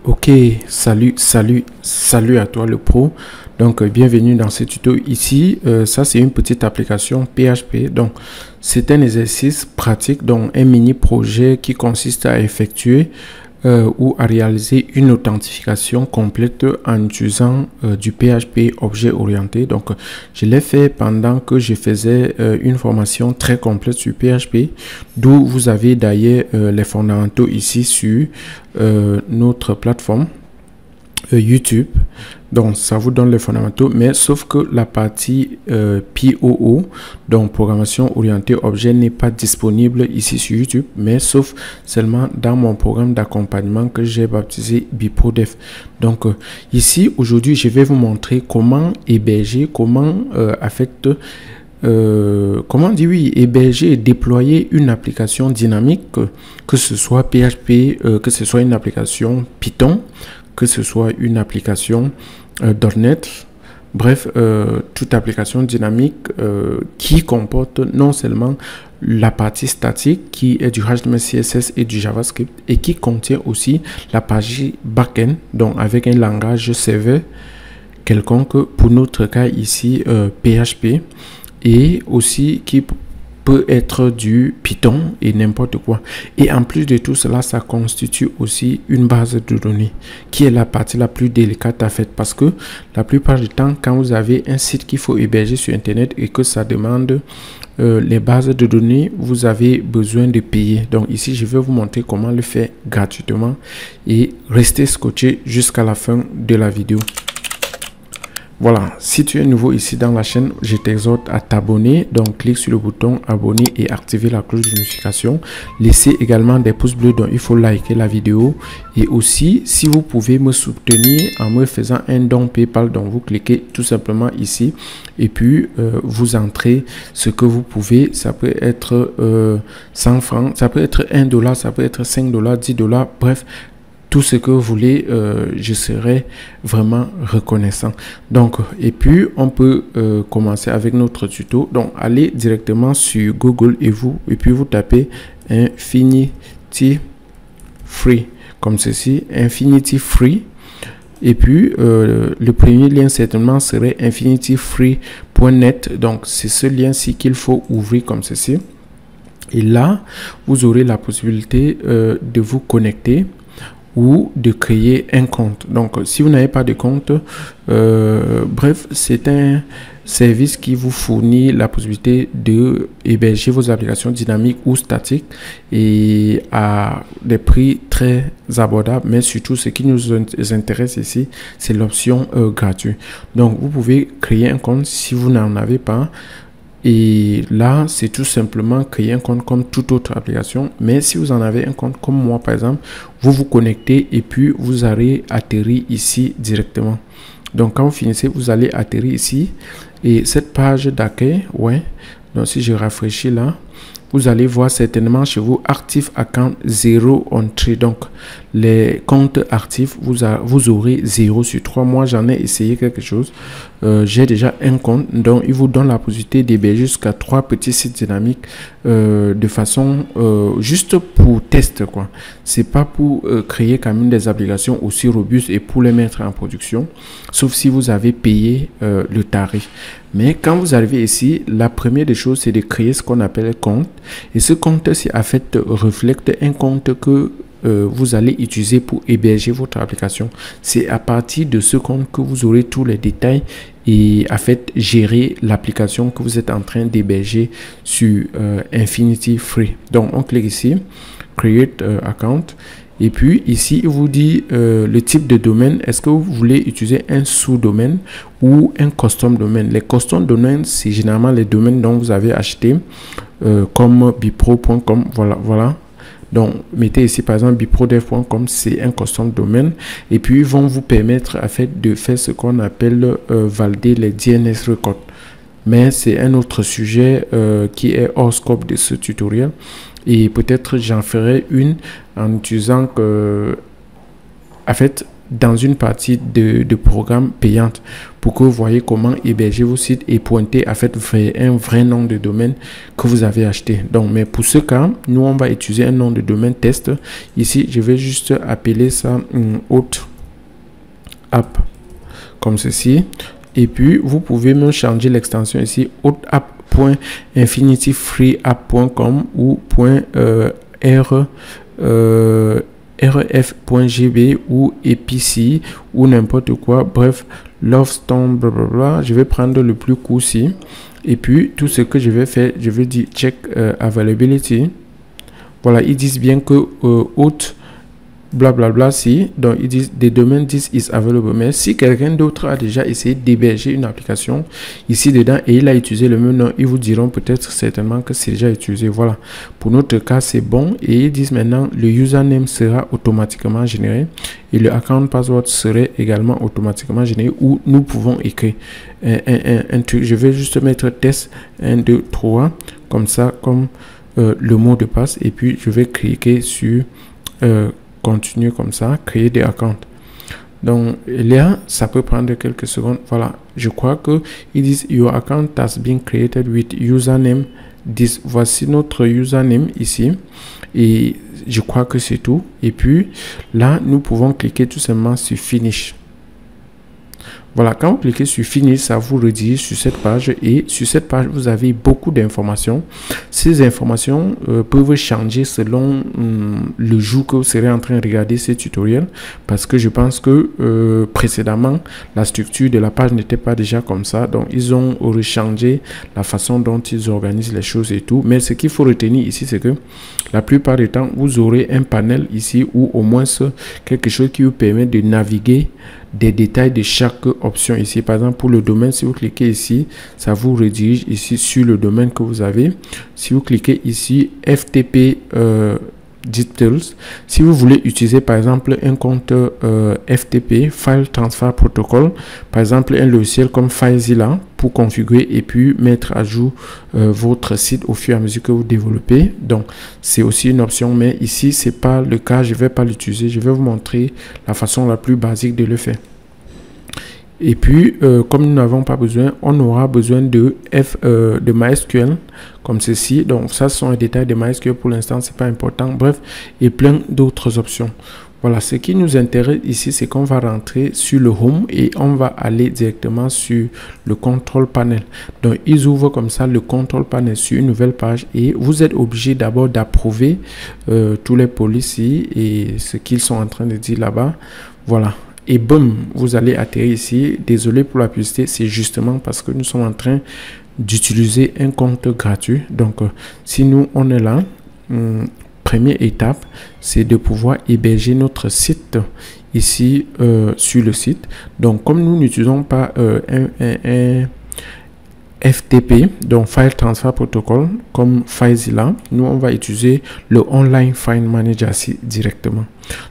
Ok, salut à toi le pro. Donc, bienvenue dans ce tuto ici. Ça, c'est une petite application PHP. Donc, c'est un exercice pratique, donc un mini projet qui consiste à effectuer ou à réaliser une authentification complète en utilisant du PHP objet orienté. Donc, je l'ai fait pendant que je faisais une formation très complète sur PHP, d'où vous avez d'ailleurs les fondamentaux ici sur notre plateforme YouTube. Donc ça vous donne les fondamentaux, mais sauf que la partie POO, donc programmation orientée objet, n'est pas disponible ici sur YouTube, mais sauf seulement dans mon programme d'accompagnement que j'ai baptisé BiproDev. Donc ici aujourd'hui je vais vous montrer comment héberger, comment héberger et déployer une application dynamique, que ce soit PHP, que ce soit une application Python, que ce soit une application .NET, bref, toute application dynamique qui comporte non seulement la partie statique qui est du HTML, CSS et du JavaScript, et qui contient aussi la partie backend, donc avec un langage serveur quelconque, pour notre cas ici PHP, et aussi qui peut être du Python et n'importe quoi. Et en plus de tout cela, ça constitue aussi une base de données qui est la partie la plus délicate à faire, parce que la plupart du temps, quand vous avez un site qu'il faut héberger sur internet et que ça demande les bases de données, vous avez besoin de payer. Donc ici je vais vous montrer comment le faire gratuitement, et restez scotché jusqu'à la fin de la vidéo. Voilà, si tu es nouveau ici dans la chaîne, je t'exhorte à t'abonner. Donc, clique sur le bouton abonner et activer la cloche de notification. Laissez également des pouces bleus, donc il faut liker la vidéo. Et aussi, si vous pouvez me soutenir en me faisant un don PayPal, donc vous cliquez tout simplement ici. Et puis, vous entrez ce que vous pouvez. Ça peut être 100 francs, ça peut être $1, ça peut être $5, $10, bref. Tout ce que vous voulez, je serai vraiment reconnaissant. Donc, et puis, on peut commencer avec notre tuto. Donc, allez directement sur Google et puis vous tapez Infinity Free, comme ceci, Infinity Free. Et puis, le premier lien certainement serait infinityfree.net. Donc, c'est ce lien-ci qu'il faut ouvrir comme ceci. Et là, vous aurez la possibilité de vous connecter ou de créer un compte. Donc, si vous n'avez pas de compte, bref, c'est un service qui vous fournit la possibilité de héberger vos applications dynamiques ou statiques, et à des prix très abordables. Mais surtout, ce qui nous intéresse ici, c'est l'option gratuite. Donc, vous pouvez créer un compte si vous n'en avez pas. Et là, c'est tout simplement créer un compte comme toute autre application. Mais si vous en avez un compte comme moi, par exemple, vous vous connectez et puis vous allez atterrir ici directement. Donc, quand vous finissez, vous allez atterrir ici. Et cette page d'accueil, ouais. Donc, si je rafraîchis là, vous allez voir certainement chez vous Active Account 0 on 3. Donc, les comptes actifs, vous aurez 0 sur 3. Moi, j'en ai essayé quelque chose. J'ai déjà un compte. Donc, il vous donne la possibilité d'héberger jusqu'à 3 petits sites dynamiques de façon juste pour test, quoi. C'est pas pour créer quand même des applications aussi robustes et pour les mettre en production, sauf si vous avez payé le tarif. Mais quand vous arrivez ici, la première des choses, c'est de créer ce qu'on appelle un compte. Et ce compte-ci, en fait, reflète un compte que vous allez utiliser pour héberger votre application. C'est à partir de ce compte que vous aurez tous les détails et en fait gérer l'application que vous êtes en train d'héberger sur Infinity Free. Donc, on clique ici, Create Account. Et puis ici, il vous dit le type de domaine. Est-ce que vous voulez utiliser un sous-domaine ou un custom domaine? Les custom domaines, c'est généralement les domaines dont vous avez acheté, comme bipro.com. Voilà. Donc, mettez ici par exemple biprodev.com, c'est un custom domaine. Et puis, ils vont vous permettre en fait de faire ce qu'on appelle valider les DNS records. Mais c'est un autre sujet qui est hors scope de ce tutoriel. Et peut-être j'en ferai une en utilisant en fait dans une partie de programme payante pour que vous voyez comment héberger vos sites et pointer en fait un vrai nom de domaine que vous avez acheté. Donc, mais pour ce cas, nous, on va utiliser un nom de domaine test. Ici, je vais juste appeler ça Hôte App comme ceci. Et puis, vous pouvez même changer l'extension ici, hoteapp.infinityfreeapp.com ou ref.gb ou EPC ou n'importe quoi. Bref, Lovestone, blablabla. Je vais prendre le plus court ici. Et puis, tout ce que je vais faire, je vais dire check availability. Voilà, ils disent bien que hôte blablabla si, donc ils disent des domaines disent is available. Mais si quelqu'un d'autre a déjà essayé d'héberger une application ici dedans et il a utilisé le même nom, ils vous diront peut-être certainement que c'est déjà utilisé. Voilà, pour notre cas c'est bon. Et ils disent maintenant le username sera automatiquement généré et le account password serait également automatiquement généré, où nous pouvons écrire un truc. Je vais juste mettre test 1 2 3 comme ça, comme le mot de passe, et puis je vais cliquer sur continuer comme ça, créer des accounts. Donc là, ça peut prendre quelques secondes. Voilà, je crois que ils disent your account has been created with username this. Voici notre username ici et je crois que c'est tout. Et puis là, nous pouvons cliquer tout simplement sur finish. Voilà, quand vous cliquez sur Finish, ça vous redirige sur cette page et sur cette page, vous avez beaucoup d'informations. Ces informations peuvent changer selon le jour que vous serez en train de regarder ces tutoriels, parce que je pense que précédemment, la structure de la page n'était pas déjà comme ça. Donc, ils ont rechangé la façon dont ils organisent les choses et tout. Mais ce qu'il faut retenir ici, c'est que la plupart du temps, vous aurez un panel ici ou au moins quelque chose qui vous permet de naviguer des détails de chaque option ici. Par exemple, pour le domaine, si vous cliquez ici, ça vous redirige ici sur le domaine que vous avez. Si vous cliquez ici FTP Details, si vous voulez utiliser par exemple un compte FTP, File Transfer Protocol, par exemple un logiciel comme FileZilla pour configurer et puis mettre à jour votre site au fur et à mesure que vous développez. Donc c'est aussi une option, mais ici c'est pas le cas, je vais pas l'utiliser. Je vais vous montrer la façon la plus basique de le faire. Et puis, comme nous n'avons pas besoin, on aura besoin de MySQL comme ceci. Donc, ça ce sont les détails de MySQL pour l'instant, c'est pas important. Bref, et plein d'autres options. Voilà, ce qui nous intéresse ici, c'est qu'on va rentrer sur le Home et on va aller directement sur le Control Panel. Donc, ils ouvrent comme ça le Control Panel sur une nouvelle page et vous êtes obligé d'abord d'approuver tous les policies et ce qu'ils sont en train de dire là-bas. Voilà. Et boum, vous allez atterrir ici. Désolé pour la publicité, c'est justement parce que nous sommes en train d'utiliser un compte gratuit. Donc, si nous, on est là, première étape, c'est de pouvoir héberger notre site ici sur le site. Donc, comme nous n'utilisons pas un FTP, donc File Transfer Protocol, comme FileZilla, nous, on va utiliser le Online File Manager ici directement.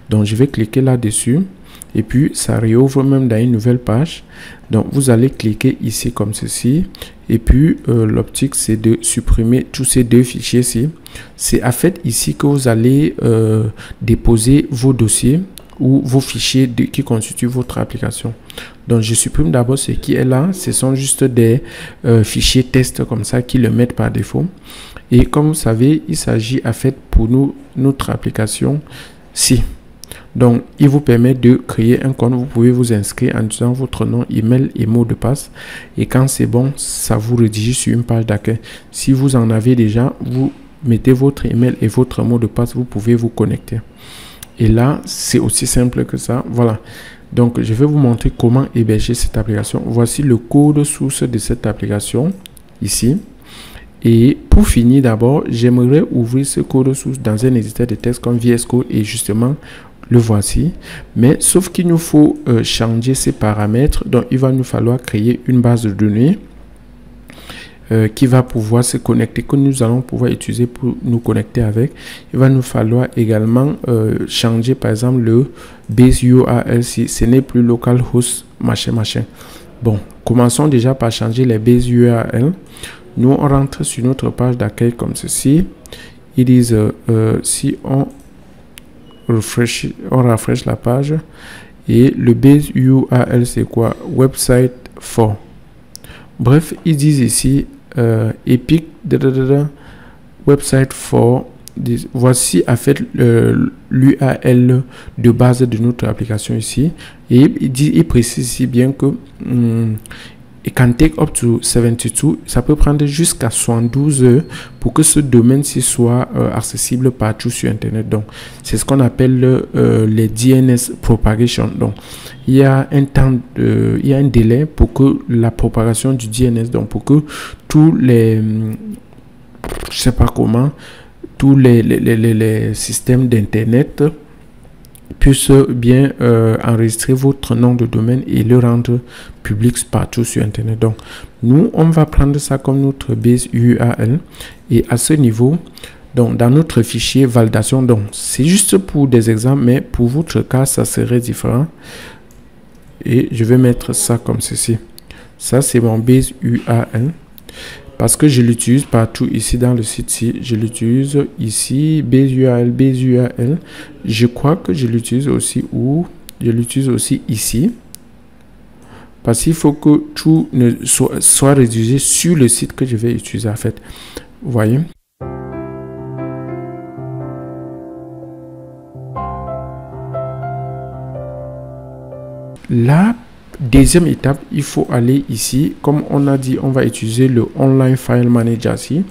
Donc, je vais cliquer là-dessus. Et puis, ça réouvre même dans une nouvelle page. Donc, vous allez cliquer ici comme ceci. Et puis, l'optique, c'est de supprimer tous ces deux fichiers-ci. C'est en fait ici que vous allez déposer vos dossiers ou vos fichiers qui constituent votre application. Donc, je supprime d'abord ce qui est là. Ce sont juste des fichiers tests comme ça qui le mettent par défaut. Et comme vous savez, il s'agit en fait pour nous, notre application-ci. Donc, il vous permet de créer un compte. Vous pouvez vous inscrire en utilisant votre nom, email et mot de passe. Et quand c'est bon, ça vous redirige sur une page d'accueil. Si vous en avez déjà, vous mettez votre email et votre mot de passe. Vous pouvez vous connecter. Et là, c'est aussi simple que ça. Voilà. Donc, je vais vous montrer comment héberger cette application. Voici le code source de cette application ici. Et pour finir d'abord, j'aimerais ouvrir ce code source dans un éditeur de texte comme VS Code et justement, le voici, mais sauf qu'il nous faut changer ces paramètres. Donc, il va nous falloir créer une base de données qui va pouvoir se connecter, que nous allons pouvoir utiliser pour nous connecter avec. Il va nous falloir également changer, par exemple, le base URL si ce n'est plus localhost machin machin. Bon, commençons déjà par changer les base URL. Nous, on rentre sur notre page d'accueil comme ceci. Ils disent si on rafraîchit la page Et le base URL, c'est quoi? Website for. Bref, ils disent ici Epic website for. Voici en fait l'URL de base de notre application ici. Et il précise ici bien que it can take up to 72, ça peut prendre jusqu'à 72 heures pour que ce domaine-ci soit accessible partout sur Internet. Donc, c'est ce qu'on appelle les DNS propagation. Donc, il y a un temps, il y a un délai pour que la propagation du DNS, donc pour que tous les, je sais pas comment, tous les systèmes d'Internet puissent bien enregistrer votre nom de domaine et le rendre public partout sur Internet. Donc, nous, on va prendre ça comme notre base URL. Et à ce niveau, donc, dans notre fichier validation, donc, c'est juste pour des exemples, mais pour votre cas, ça serait différent. Et je vais mettre ça comme ceci. Ça, c'est mon base URL. Parce que je l'utilise partout ici dans le site-ci. Je l'utilise ici, base URL. Je crois que je l'utilise aussi où? Je l'utilise aussi ici. Parce qu'il faut que tout ne soit rédigé sur le site que je vais utiliser en fait. Vous voyez? La deuxième étape, il faut aller ici. Comme on a dit, on va utiliser le Online File Manager ici.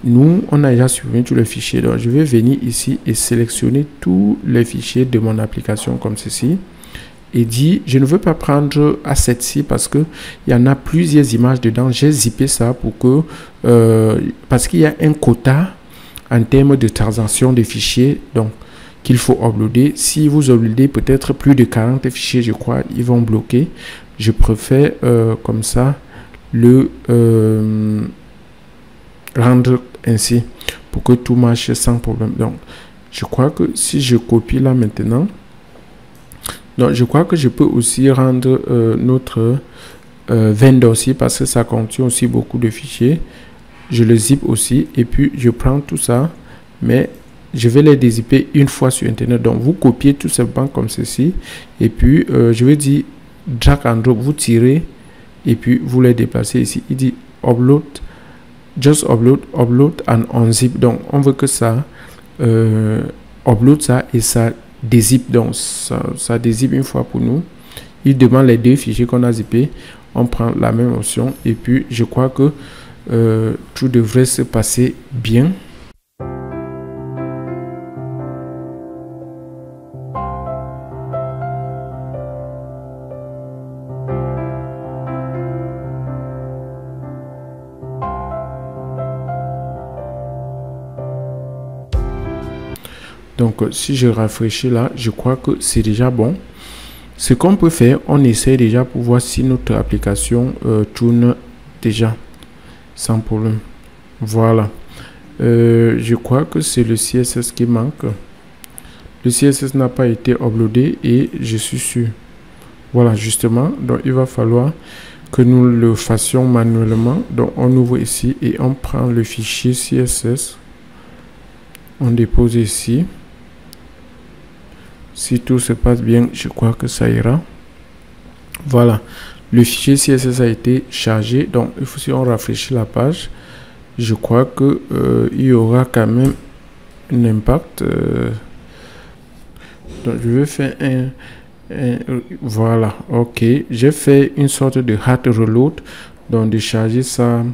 Nous, on a déjà supprimé tous les fichiers. Donc, je vais venir ici et sélectionner tous les fichiers de mon application comme ceci. Et dit, je ne veux pas prendre Asset-ci parce que il y en a plusieurs images dedans. J'ai zippé ça pour que, parce qu'il y a un quota en termes de transaction de fichiers. Donc, qu'il faut uploader. Si vous uploadez peut-être plus de 40 fichiers, je crois, ils vont bloquer. Je préfère comme ça le rendre ainsi pour que tout marche sans problème. Donc, je crois que si je copie là maintenant, donc je crois que je peux aussi rendre notre vendor aussi parce que ça contient aussi beaucoup de fichiers. Je le zip aussi et puis je prends tout ça, mais je vais les dézipper une fois sur Internet. Donc, vous copiez tout simplement comme ceci. Et puis, je vais dire drag and drop. Vous tirez et puis vous les déplacez ici. Il dit upload, just upload and unzip. Donc, on veut que ça upload ça et ça dézip. Donc, ça dézip une fois pour nous. Il demande les deux fichiers qu'on a zippés. On prend la même option. Et puis, je crois que tout devrait se passer bien. Donc, si je rafraîchis là, je crois que c'est déjà bon. Ce qu'on peut faire, on essaie déjà pour voir si notre application tourne déjà sans problème. Voilà. Je crois que c'est le CSS qui manque. Le CSS n'a pas été uploadé et je suis sûr. Voilà, justement. Donc, il va falloir que nous le fassions manuellement. Donc, on ouvre ici et on prend le fichier CSS. On dépose ici. Si tout se passe bien, je crois que ça ira. Voilà. Le fichier CSS a été chargé. Donc, il faut, si on rafraîchit la page, je crois que il y aura quand même un impact. Donc, je vais faire voilà. OK. J'ai fait une sorte de hard reload. Donc, de charger ça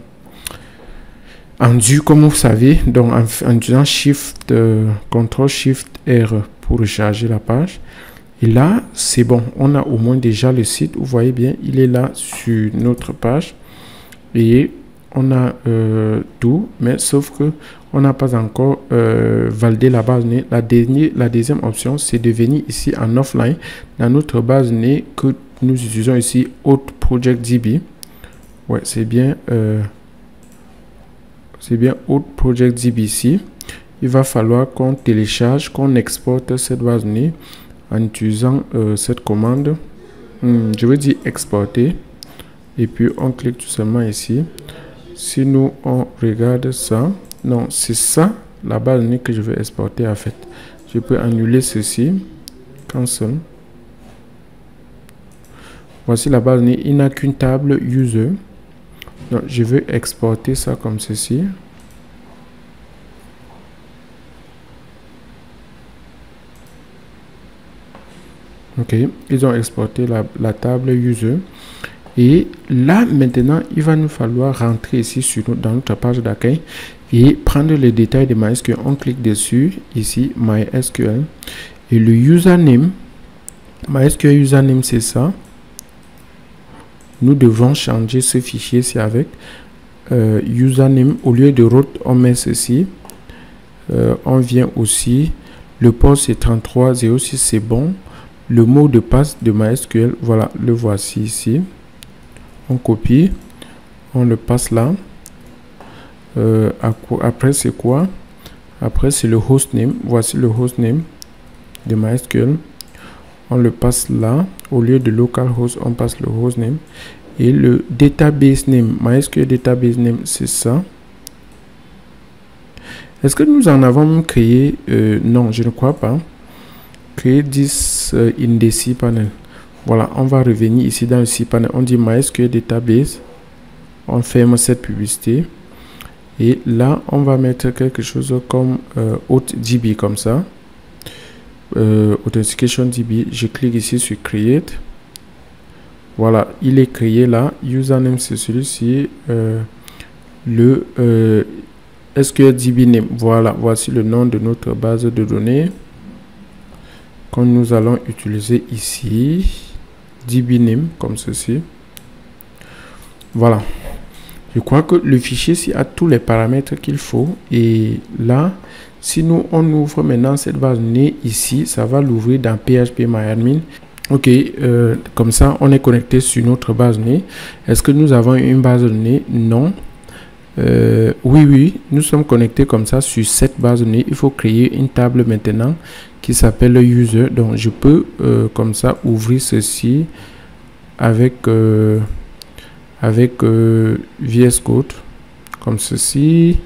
en dur, comme vous savez. Donc, en disant Shift, Ctrl Shift R pour recharger la page. Et là, c'est bon. On a au moins déjà le site. Vous voyez bien, il est là sur notre page. Et on a tout, mais sauf que on n'a pas encore validé la base de données. La deuxième option, c'est de venir ici en offline dans notre base de données que nous utilisons ici, Auth Project DB. Ouais, c'est bien Auth Project DB ici. Il va falloir qu'on télécharge, qu'on exporte cette base de données en utilisant cette commande. Je vais dire exporter. Et puis on clique tout simplement ici. Si nous on regarde ça, non, c'est ça la base de données que je vais exporter en fait. Je peux annuler ceci. Cancel. Voici la base de données. Il n'a qu'une table user. Donc, je vais exporter ça comme ceci. Ok, ils ont exporté la table user. Et là, maintenant, il va nous falloir rentrer ici dans notre page d'accueil et prendre les détails de MySQL. On clique dessus, ici, MySQL. Et le username, MySQL username, c'est ça. Nous devons changer ce fichier-ci avec username. Au lieu de root, on met ceci. On vient aussi. Le port, c'est 3306, c'est bon. Le mot de passe de MySQL, voilà, le voici ici. On copie, on le passe là. Après, c'est quoi? Après, c'est le hostname. Voici le hostname de MySQL. On le passe là. Au lieu de localhost, on passe le hostname. Et le database name, MySQL database name, c'est ça. Est-ce que nous en avons créé? Non, je ne crois pas. Créer 10 in the cPanel. Voilà, on va revenir ici dans le cPanel. On dit MySQL database. On ferme cette publicité. Et là, on va mettre quelque chose comme AuthDB comme ça. Authentication DB. Je clique ici sur Create. Voilà, il est créé là. Username, c'est celui-ci. Le SQL DB name. Voilà, voici le nom de notre base de données que nous allons utiliser ici. DB name comme ceci. Voilà. Je crois que le fichier ici a tous les paramètres qu'il faut. Et là, si nous on ouvre maintenant cette base de données ici, ça va l'ouvrir dans PHPMyAdmin. Ok, comme ça, on est connecté sur notre base de données. Est-ce que nous avons une base de données? Non. Oui, nous sommes connectés comme ça sur cette base de données. Il faut créer une table maintenant qui s'appelle user. Donc, je peux comme ça ouvrir ceci avec VS Code comme ceci.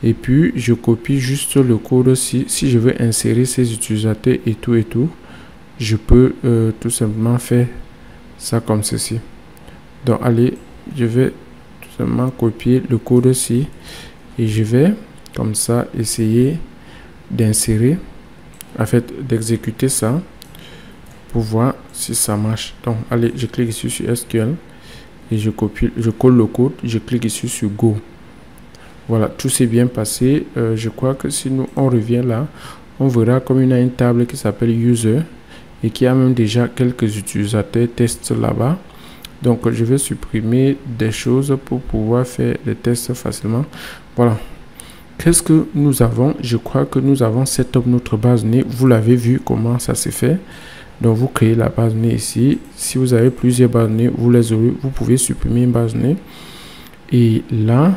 Et puis, je copie juste le code. Si je veux insérer ces utilisateurs et tout, je peux tout simplement faire ça comme ceci. Donc, allez, je vais tout simplement copier le code aussi et je vais comme ça essayer d'insérer, en fait, d'exécuter ça pour voir si ça marche. Donc, allez, je clique ici sur SQL et je copie, je colle le code, je clique ici sur Go. Voilà, tout s'est bien passé. Je crois que si nous on revient là, on verra comme il y a une table qui s'appelle User et qui a même déjà quelques utilisateurs tests là-bas. Donc, je vais supprimer des choses pour pouvoir faire les tests facilement. Voilà. Qu'est-ce que nous avons? Je crois que nous avons setup notre base de données. Vous l'avez vu comment ça s'est fait. Donc, vous créez la base de données ici. Si vous avez plusieurs bases de données, vous les aurez. Vous pouvez supprimer une base de données. Et là,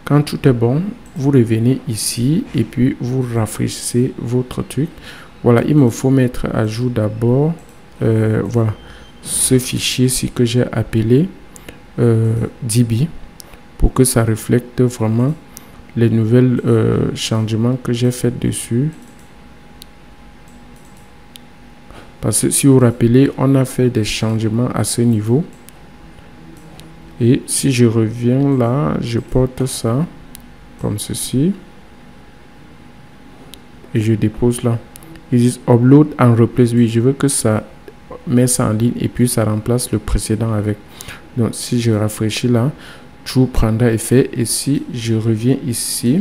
quand tout est bon, vous revenez ici et puis vous rafraîchissez votre truc. Voilà, il me faut mettre à jour d'abord voilà, ce fichier-ci que j'ai appelé DB pour que ça reflète vraiment les nouvelles changements que j'ai fait dessus. Parce que si vous vous rappelez, on a fait des changements à ce niveau. Et si je reviens là, je porte ça comme ceci. Et je dépose là. Ils disent upload and replace. Oui, je veux que ça met ça en ligne et puis ça remplace le précédent avec. Donc si je rafraîchis là, tout prendra effet. Et si je reviens ici,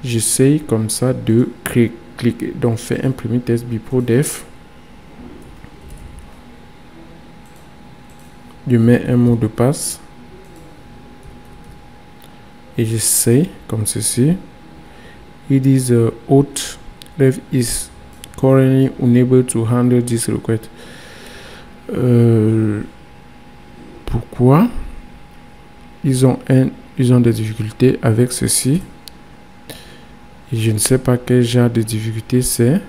j'essaye comme ça de cliquer. Donc faire imprimer test bipro def. Je mets un mot de passe et j'essaie comme ceci. It is auth ref is currently unable to handle this request. Pourquoi ils ont des difficultés avec ceci et je ne sais pas quel genre de difficulté c'est,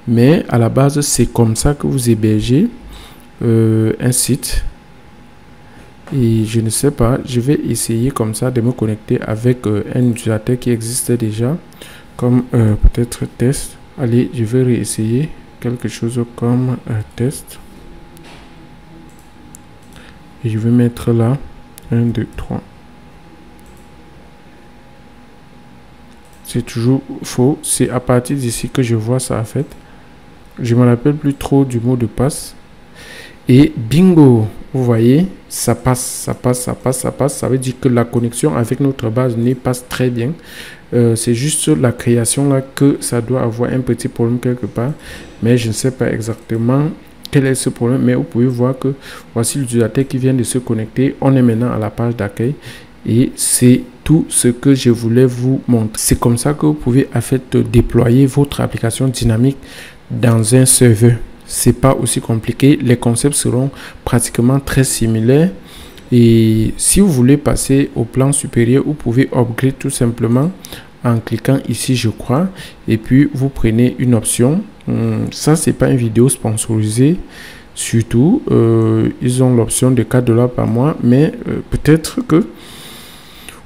mais à la base c'est comme ça que vous hébergez un site. Et je ne sais pas, je vais essayer comme ça de me connecter avec un utilisateur qui existe déjà, comme peut-être test. Allez, je vais réessayer quelque chose comme test. Et je vais mettre là 1, 2, 3. C'est toujours faux. C'est à partir d'ici que je vois ça en fait. Je ne me rappelle plus trop du mot de passe. Et bingo, vous voyez, ça passe, ça passe, ça passe, ça passe. Ça veut dire que la connexion avec notre base de données passe très bien. C'est juste la création là que ça doit avoir un petit problème quelque part. Mais je ne sais pas exactement quel est ce problème. Mais vous pouvez voir que voici l'utilisateur qui vient de se connecter. On est maintenant à la page d'accueil. Et c'est tout ce que je voulais vous montrer. C'est comme ça que vous pouvez en fait déployer votre application dynamique dans un serveur. C'est pas aussi compliqué. Les concepts seront pratiquement très similaires. Et si vous voulez passer au plan supérieur, vous pouvez upgrade tout simplement en cliquant ici, je crois. Et puis vous prenez une option. Ça, c'est pas une vidéo sponsorisée. Surtout, ils ont l'option de 4 $ par mois. Mais peut-être que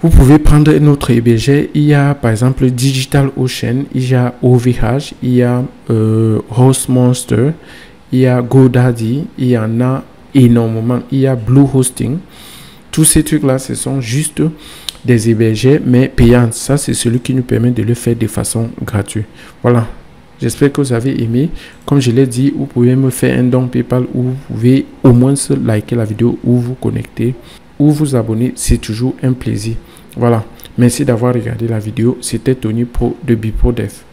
vous pouvez prendre un autre hébergeur. Il y a par exemple DigitalOcean, il y a OVH, il y a HostMonster, il y a GoDaddy, il y en a énormément. Il y a Bluehosting. Tous ces trucs-là, ce sont juste des hébergeurs, mais payants. Ça, c'est celui qui nous permet de le faire de façon gratuite. Voilà. J'espère que vous avez aimé. Comme je l'ai dit, vous pouvez me faire un don PayPal ou vous pouvez au moins liker la vidéo ou vous connecter ou vous abonner. C'est toujours un plaisir. Voilà. Merci d'avoir regardé la vidéo. C'était Tony Pro de BiProDev.